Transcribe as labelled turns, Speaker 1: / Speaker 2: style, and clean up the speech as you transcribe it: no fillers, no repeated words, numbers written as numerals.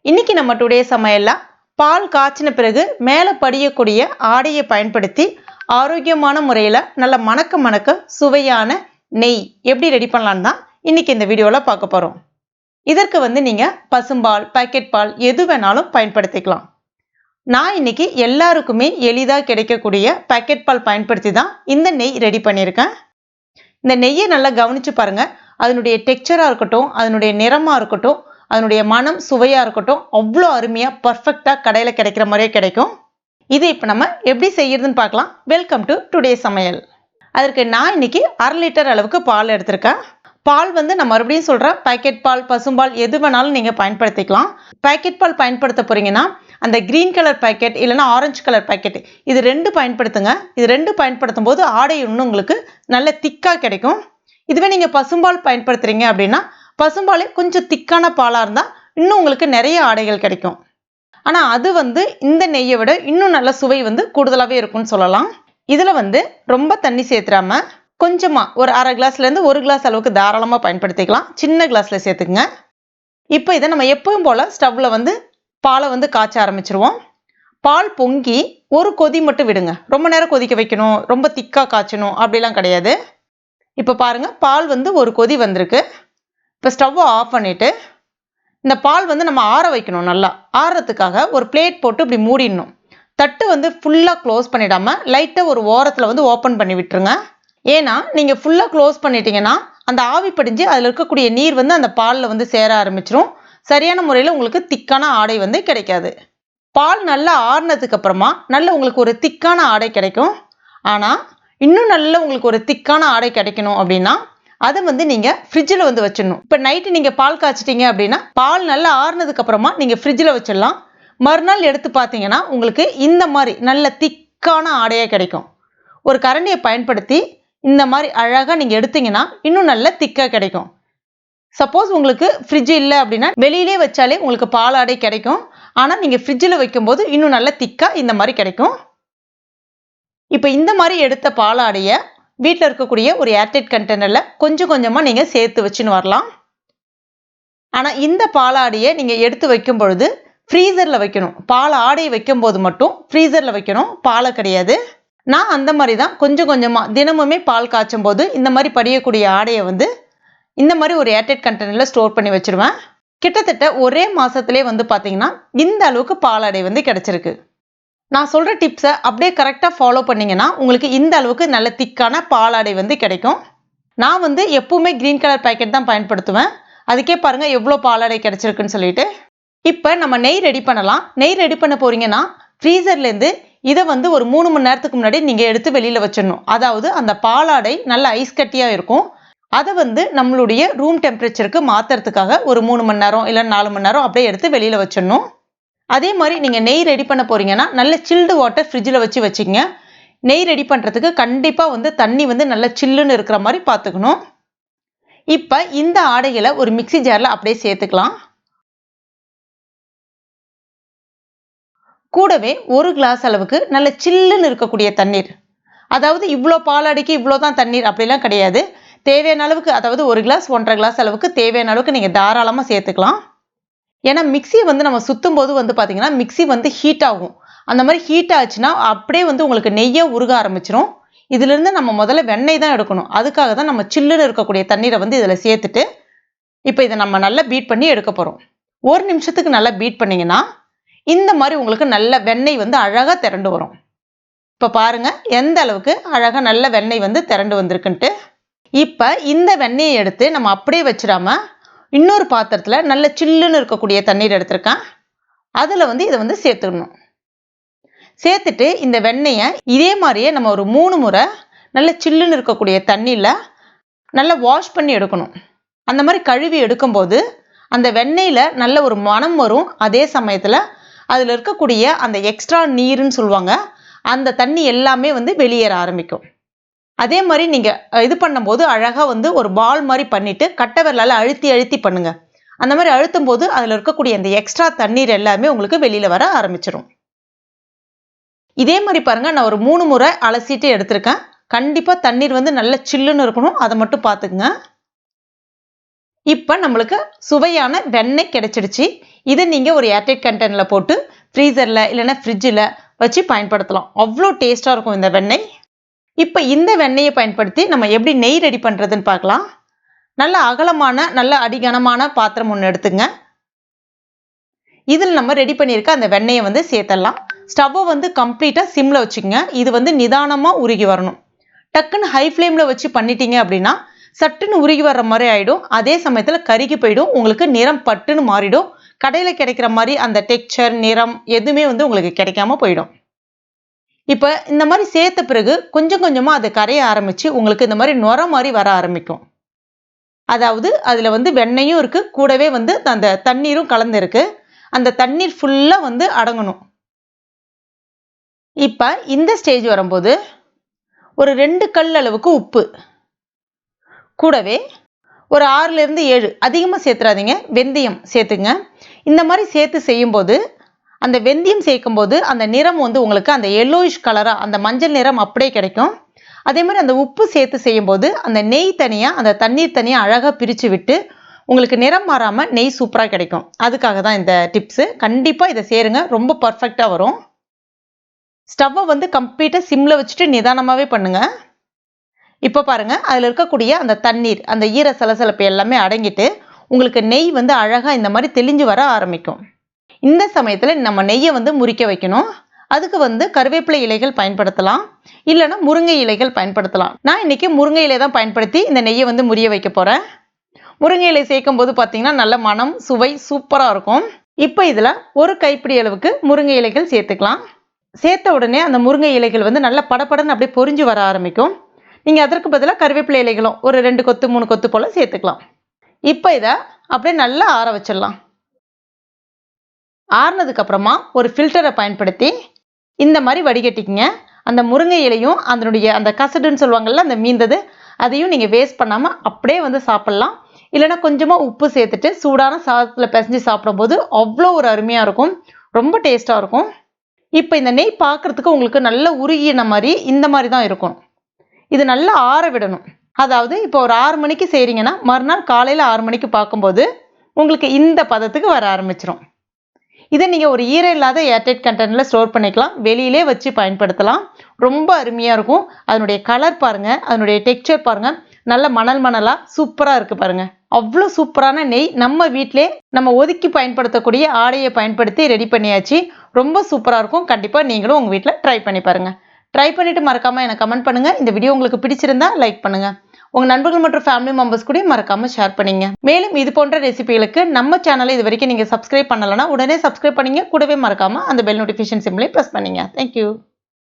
Speaker 1: இன்னைக்கு நம்ம டுடே சமையல்ல பால் காய்ச்சின பிறகு மேலே படியக்கூடிய ஆடையை பயன்படுத்தி ஆரோக்கியமான முறையில் நல்ல மணக்க மணக்க சுவையான நெய் எப்படி ரெடி பண்ணலான்னு தான் இன்னைக்கு இந்த வீடியோவில் பார்க்க போகிறோம். இதற்கு நீங்கள் பசும்பால் பாக்கெட் பால் எது வேணாலும் பயன்படுத்திக்கலாம். நான் இன்னைக்கு எல்லாருக்குமே எளிதாக கிடைக்கக்கூடிய பாக்கெட் பால் பயன்படுத்தி தான் இந்த நெய் ரெடி பண்ணியிருக்கேன். இந்த நெய்யை நல்லா கவனித்து பாருங்கள். அதனுடைய டெக்ஸ்சராக இருக்கட்டும், அதனுடைய நிறமாக இருக்கட்டும், அதனுடைய மனம் சுவையாக இருக்கட்டும், அவ்வளோ அருமையாக பர்ஃபெக்டாக கடையில் கிடைக்கிற மாதிரியே கிடைக்கும். இது இப்போ நம்ம எப்படி செய்யறதுன்னு பார்க்கலாம். வெல்கம் டு டுடே சமையல். அதற்கு நான் இன்னைக்கு 1/2 லிட்டர் அளவுக்கு பால் எடுத்திருக்கேன். பால் நான் மறுபடியும் சொல்கிறேன், பாக்கெட் பால் பசும்பால் எது வேணாலும் நீங்கள் பயன்படுத்திக்கலாம். பாக்கெட் பால் பயன்படுத்த போகிறீங்கன்னா அந்த க்ரீன் கலர் பாக்கெட் இல்லைனா ஆரஞ்சு கலர் பாக்கெட் இது 2 பயன்படுத்துங்க. இது 2 பயன்படுத்தும் போது ஆடை இன்னும் உங்களுக்கு நல்ல திக்காக கிடைக்கும். இதுவே நீங்கள் பசும்பால் பயன்படுத்துகிறீங்க அப்படின்னா பசும்பாலே கொஞ்சம் திக்கான பாலாக இருந்தால் இன்னும் உங்களுக்கு நிறைய ஆடைகள் கிடைக்கும். ஆனால் அது இந்த நெய்யை விட இன்னும் நல்ல சுவை கூடுதலாகவே இருக்கும்னு சொல்லலாம். இதில் ரொம்ப தண்ணி சேர்த்துறாம கொஞ்சமாக ஒரு 1/2 கிளாஸ்லேருந்து 1 கிளாஸ் அளவுக்கு தாராளமாக பயன்படுத்திக்கலாம். சின்ன கிளாஸில் சேர்த்துக்குங்க. இப்போ இதை நம்ம எப்பவும் போல் ஸ்டவ்வில் பாலை காய்ச்ச ஆரம்பிச்சிருவோம். பால் பொங்கி ஒரு கொதி மட்டும் விடுங்க. ரொம்ப நேரம் கொதிக்க வைக்கணும், ரொம்ப திக்காக காய்ச்சணும் அப்படிலாம் கிடையாது. இப்போ பாருங்கள், பால் ஒரு கொதி வந்திருக்கு. இப்போ ஸ்டவ்வை ஆஃப் பண்ணிவிட்டு இந்த பால் நம்ம ஆற வைக்கணும். நல்லா ஆறுறதுக்காக ஒரு பிளேட் போட்டு இப்படி மூடிடணும். தட்டு ஃபுல்லாக க்ளோஸ் பண்ணிடாமல் லைட்டாக ஒரு ஓரத்தில் ஓப்பன் பண்ணி விட்டுருங்க. ஏன்னா நீங்கள் ஃபுல்லாக க்ளோஸ் பண்ணிட்டீங்கன்னா அந்த ஆவி படிஞ்சு அதில் இருக்கக்கூடிய நீர் அந்த பாலில் சேர ஆரம்பிச்சிரும். சரியான முறையில் உங்களுக்கு திக்கான ஆடை கிடைக்காது. பால் நல்லா ஆறுனதுக்கு அப்புறமா நல்ல உங்களுக்கு ஒரு திக்கான ஆடை கிடைக்கும். ஆனால் இன்னும் நல்ல உங்களுக்கு ஒரு திக்கான ஆடை கிடைக்கணும் அப்படின்னா அதை நீங்கள் ஃப்ரிட்ஜில் வச்சிடணும். இப்போ நைட்டு நீங்கள் பால் காய்ச்சிட்டீங்க அப்படின்னா பால் நல்லா ஆறுனதுக்கு அப்புறமா நீங்கள் ஃப்ரிட்ஜில் வச்சிடலாம். மறுநாள் எடுத்து பார்த்தீங்கன்னா உங்களுக்கு இந்த மாதிரி நல்ல திக்கான ஆடையாக கிடைக்கும். ஒரு கரண்டியை பயன்படுத்தி இந்த மாதிரி அழகாக நீங்கள் எடுத்தீங்கன்னா இன்னும் நல்ல திக்காக கிடைக்கும். சப்போஸ் உங்களுக்கு ஃப்ரிட்ஜ் இல்லை அப்படின்னா வெளியிலே வச்சாலே உங்களுக்கு பால் ஆடை கிடைக்கும். ஆனால் நீங்கள் ஃப்ரிட்ஜில் வைக்கும்போது இன்னும் நல்ல திக்காக இந்த மாதிரி கிடைக்கும். இப்போ இந்த மாதிரி எடுத்த பால் ஆடையை வீட்டில் இருக்கக்கூடிய ஒரு ஏர்டைட் கண்டெய்னரில் கொஞ்சம் கொஞ்சமாக நீங்கள் சேர்த்து வச்சுன்னு வரலாம். ஆனால் இந்த பாலாடையை நீங்கள் எடுத்து வைக்கும் பொழுது ஃப்ரீசரில் வைக்கணும். பால் ஆடையை வைக்கும் போது மட்டும் ஃப்ரீசரில் வைக்கணும், பாலை கிடையாது. நான் அந்த மாதிரி தான் கொஞ்சம் கொஞ்சமாக தினமுமே பால் காய்ச்சும் போது இந்த மாதிரி படியக்கூடிய ஆடையை இந்த மாதிரி ஒரு ஏர்டைட் கண்டெய்னரில் ஸ்டோர் பண்ணி வச்சுருவேன். கிட்டத்தட்ட ஒரே மாதத்துலேயே பார்த்தீங்கன்னா இந்த அளவுக்கு பாலாடை கிடைச்சிருக்கு. நான் சொல்கிற டிப்ஸை அப்படியே கரெக்டாக ஃபாலோ பண்ணிங்கன்னா உங்களுக்கு இந்த அளவுக்கு நல்ல திக்கான பாலாடை கிடைக்கும். நான் எப்பவுமே க்ரீன் கலர் பேக்கெட் தான் பயன்படுத்துவேன். அதுக்கே பாருங்கள் எவ்வளோ பாலாடை கிடைச்சிருக்குன்னு சொல்லிட்டு. இப்போ நம்ம நெய் ரெடி பண்ணலாம். நெய் ரெடி பண்ண போகிறீங்கன்னா ஃப்ரீசர்லேருந்து இதை ஒரு 3 மணி நேரத்துக்கு முன்னாடி நீங்கள் எடுத்து வெளியில் வச்சிடணும். அதாவது அந்த பாலாடை நல்ல ஐஸ் கட்டியாக இருக்கும். அதை நம்மளுடைய ரூம் டெம்பரேச்சருக்கு மாற்றுறதுக்காக ஒரு 3 மணி நேரம் இல்லை 4 மணி நேரம் அப்படியே எடுத்து வெளியில் வச்சிடணும். அதே மாதிரி நீங்கள் நெய் ரெடி பண்ண போகிறீங்கன்னா நல்ல சில்டு வாட்டர் ஃப்ரிட்ஜில் வச்சுக்கங்க. நெய் ரெடி பண்ணுறதுக்கு கண்டிப்பாக தண்ணி நல்ல சில்லுன்னு இருக்கிற மாதிரி பார்த்துக்கணும். இப்போ இந்த ஆடைகளை ஒரு மிக்ஸி ஜாரில் அப்படியே சேர்த்துக்கலாம். கூடவே 1 கிளாஸ் அளவுக்கு நல்ல சில்லுன்னு இருக்கக்கூடிய தண்ணீர். அதாவது இவ்வளோ பாலாடைக்கு இவ்வளோ தான் தண்ணீர் அப்படிலாம் கிடையாது. தேவையான அளவுக்கு, அதாவது 1 கிளாஸ் 1.5 கிளாஸ் அளவுக்கு தேவையான அளவுக்கு நீங்கள் தாராளமாக சேர்த்துக்கலாம். ஏன்னா மிக்ஸியை நம்ம சுற்றும் போது பார்த்தீங்கன்னா மிக்ஸி ஹீட் ஆகும். அந்த மாதிரி ஹீட் ஆச்சுன்னா அப்படியே உங்களுக்கு நெய்யை உருக ஆரம்பிச்சிடும். இதிலிருந்து நம்ம முதல்ல வெண்ணெய் தான் எடுக்கணும். அதுக்காக தான் நம்ம சில்லுன்னு இருக்கக்கூடிய தண்ணீரை இதில் சேர்த்துட்டு இப்போ இதை நம்ம நல்லா பீட் பண்ணி எடுக்க போகிறோம். 1 நிமிஷத்துக்கு நல்லா பீட் பண்ணிங்கன்னா இந்த மாதிரி உங்களுக்கு நல்ல வெண்ணெய் அழகாக திரண்டு வரும். இப்போ பாருங்கள் எந்த அளவுக்கு அழகாக நல்ல வெண்ணெய் திரண்டு வந்திருக்குன்ட்டு. இப்போ இந்த வெண்ணெயை எடுத்து நம்ம அப்படியே வச்சிடாம இன்னொரு பாத்திரத்தில் நல்ல சில்லுன்னு இருக்கக்கூடிய தண்ணீர் எடுத்திருக்கேன். அதில் இதை சேர்த்துக்கணும். சேர்த்துட்டு இந்த வெண்ணெயை இதே மாதிரியே நம்ம ஒரு 3 முறை நல்ல சில்லுன்னு இருக்கக்கூடிய தண்ணியில் நல்லா வாஷ் பண்ணி எடுக்கணும். அந்த மாதிரி கழுவி எடுக்கும்போது அந்த வெண்ணெயில் நல்ல ஒரு மனம் வரும். அதே சமயத்தில் அதில் இருக்கக்கூடிய அந்த எக்ஸ்ட்ரா நீருன்னு சொல்லுவாங்க, அந்த தண்ணி எல்லாமே வெளியேற ஆரம்பிக்கும். அதே மாதிரி நீங்கள் இது பண்ணும்போது அழகாக ஒரு பால் மாதிரி பண்ணிவிட்டு கட்டை விரலால் அழுத்தி அழுத்தி பண்ணுங்க. அந்த மாதிரி அழுத்தும் போது அதில் இருக்கக்கூடிய அந்த எக்ஸ்ட்ரா தண்ணீர் எல்லாமே உங்களுக்கு வெளியில் வர ஆரம்பிச்சிடும். இதே மாதிரி பாருங்கள், நான் ஒரு 3 முறை அலசிட்டு எடுத்திருக்கேன். கண்டிப்பாக தண்ணீர் நல்ல சில்லுன்னு இருக்கணும், அதை மட்டும் பார்த்துக்குங்க. இப்போ நம்மளுக்கு சுவையான வெண்ணெய் கிடைச்சிடுச்சு. இதை நீங்கள் ஒரு ஏர்டைட் கண்டெய்னரில் போட்டு ஃப்ரீசரில் இல்லைன்னா ஃப்ரிட்ஜில் வச்சு பயன்படுத்தலாம். அவ்வளோ டேஸ்ட்டாக இருக்கும் இந்த வெண்ணெய். இப்போ இந்த வெண்ணெயை பயன்படுத்தி நம்ம எப்படி நெய் ரெடி பண்ணுறதுன்னு பார்க்கலாம். நல்ல அகலமான நல்ல அடிகனமான பாத்திரம் ஒன்று எடுத்துங்க. இதில் நம்ம ரெடி பண்ணியிருக்க அந்த வெண்ணெயை வந்து சேர்த்துடலாம். ஸ்டவ்வை வந்து கம்ப்ளீட்டாக சிம்மில் வச்சுக்கோங்க. இது வந்து நிதானமாக உருகி வரணும். டக்குன்னு ஹை ஃப்ளேமில் வச்சு பண்ணிட்டீங்க அப்படின்னா சட்டுன்னு உருகி வர்ற மாதிரி ஆகிடும். அதே சமயத்தில் கருகி போயிடும். உங்களுக்கு நிறம் பட்டுன்னு மாறிடும். கடையில் கிடைக்கிற மாதிரி அந்த டெக்ஸ்சர் நிறம் எதுவுமே வந்து உங்களுக்கு கிடைக்காம போயிடும். இப்போ இந்த மாதிரி சேர்த்த பிறகு கொஞ்சம் கொஞ்சமாக அது கரைய ஆரம்பித்து உங்களுக்கு இந்த மாதிரி நுர மாதிரி வர ஆரம்பிக்கும். அதாவது அதில் வந்து வெண்ணெயும் இருக்குது, கூடவே வந்து அந்த தண்ணீரும் கலந்துருக்கு. அந்த தண்ணீர் ஃபுல்லாக வந்து அடங்கணும். இப்போ இந்த ஸ்டேஜ் வரும்போது ஒரு 2 கல் அளவுக்கு உப்பு, கூடவே ஒரு 6லேருந்து 7 அதிகமாக சேர்த்துறாதீங்க வெந்தயம் சேர்த்துங்க. இந்த மாதிரி சேர்த்து செய்யும்போது அந்த வெந்தயம் சேர்க்கும்போது அந்த நிறம் வந்து உங்களுக்கு அந்த எல்லோயிஷ் கலராக அந்த மஞ்சள் நிறம் அப்படியே கிடைக்கும். அதே மாதிரி அந்த உப்பு சேர்த்து செய்யும்போது அந்த நெய் தனியாக அந்த தண்ணீர் தனியாக அழகாக பிரித்து விட்டு உங்களுக்கு நிறம் மாறாமல் நெய் சூப்பராக கிடைக்கும். அதுக்காக தான் இந்த டிப்ஸு. கண்டிப்பாக இதை சேருங்க, ரொம்ப பர்ஃபெக்டாக வரும். ஸ்டவ்வை வந்து கம்ப்ளீட்டாக சிம்மில் வச்சுட்டு நிதானமாகவே பண்ணுங்கள். இப்போ பாருங்கள், அதில் இருக்கக்கூடிய அந்த தண்ணீர் அந்த ஈர சலசலப்பு எல்லாமே அடங்கிட்டு உங்களுக்கு நெய் வந்து அழகாக இந்த மாதிரி தெளிஞ்சு வர ஆரம்பிக்கும். இந்த சமயத்தில் நம்ம நெய்யை வந்து முறிக்க வைக்கணும். அதுக்கு வந்து கருவேப்பிலை இலைகள் பயன்படுத்தலாம், இல்லைன்னா முருங்கை இலைகள் பயன்படுத்தலாம். நான் இன்னைக்கு முருங்கை இலை தான் பயன்படுத்தி இந்த நெய்யை வந்து முறிய வைக்க போகிறேன். முருங்கை இலை சேர்க்கும் போது பார்த்தீங்கன்னா நல்ல மனம் சுவை சூப்பராக இருக்கும். இப்போ இதில் ஒரு கைப்பிடி அளவுக்கு முருங்கை இலைகள் சேர்த்துக்கலாம். சேர்த்த உடனே அந்த முருங்கை இலைகள் வந்து நல்ல படப்படன்னு அப்படியே பொரிஞ்சு வர ஆரம்பிக்கும். நீங்கள் அதற்கு பதிலாக கருவேப்பிலை இலைகளும் ஒரு 2 கொத்து 3 கொத்து போல் சேர்த்துக்கலாம். இப்போ இதை அப்படியே நல்லா ஆற வச்சிடலாம். ஆறுனதுக்கு அப்புறமா ஒரு ஃபில்டரை பயன்படுத்தி இந்த மாதிரி வடிகட்டிக்குங்க. அந்த முருங்கை இலையும் அதனுடைய அந்த கசடுன்னு சொல்லுவாங்கள்ல அந்த மீந்தது, அதையும் நீங்கள் வேஸ்ட் பண்ணாமல் அப்படியே வந்து சாப்பிட்லாம். இல்லைன்னா கொஞ்சமாக உப்பு சேர்த்துட்டு சூடான சாதத்தில் பிசைஞ்சு சாப்பிடும்போது அவ்வளோ ஒரு அருமையாக இருக்கும், ரொம்ப டேஸ்ட்டாக இருக்கும். இப்போ இந்த நெய் பார்க்குறதுக்கு உங்களுக்கு நல்ல உருகின மாதிரி இந்த மாதிரி தான் இருக்கும். இது நல்லா ஆற விடணும். அதாவது இப்போ ஒரு 6 மணிக்கு செய்கிறீங்கன்னா மறுநாள் காலையில் 6 மணிக்கு பார்க்கும்போது உங்களுக்கு இந்த பதத்துக்கு வர ஆரம்பிச்சிடும். இதை நீங்கள் ஒரு ஈரம் இல்லாத ஏர்டைட் கண்டெய்னரில் ஸ்டோர் பண்ணிக்கலாம். வெளியிலே வச்சு பயன்படுத்தலாம். ரொம்ப அருமையாக இருக்கும். அதனுடைய கலர் பாருங்கள், அதனுடைய டெக்ஸ்சர் பாருங்கள், நல்ல மணலாக சூப்பராக இருக்குது பாருங்கள். அவ்வளோ சூப்பரான நெய் நம்ம வீட்டிலே நம்ம ஒதுக்கி பயன்படுத்தக்கூடிய ஆடையை பயன்படுத்தி ரெடி பண்ணியாச்சு. ரொம்ப சூப்பராக இருக்கும். கண்டிப்பாக நீங்களும் உங்கள் வீட்டில் ட்ரை பண்ணி பாருங்கள். ட்ரை பண்ணிவிட்டு மறக்காமல் எனக்கு கமெண்ட் பண்ணுங்கள். இந்த வீடியோ உங்களுக்கு பிடிச்சிருந்தா லைக் பண்ணுங்கள். உங்கள் நண்பர்கள் மற்றும் ஃபேமிலி மெம்பர்ஸ் கூட மறக்காமல் ஷேர் பண்ணிங்க. மேலும் இது போன்ற ரெசிபிகளுக்கு நம்ம சேனலை இது வரைக்கும் நீங்கள் சப்ஸ்கிரைப் பண்ணலைன்னா உடனே சப்ஸ்கிரைப் பண்ணிங்க. கூடவே மறக்காமல் அந்த பெல் நோட்டிஃபிகேஷன் சிம்லையும் ப்ரெஸ் பண்ணிங்க. தேங்க்யூ.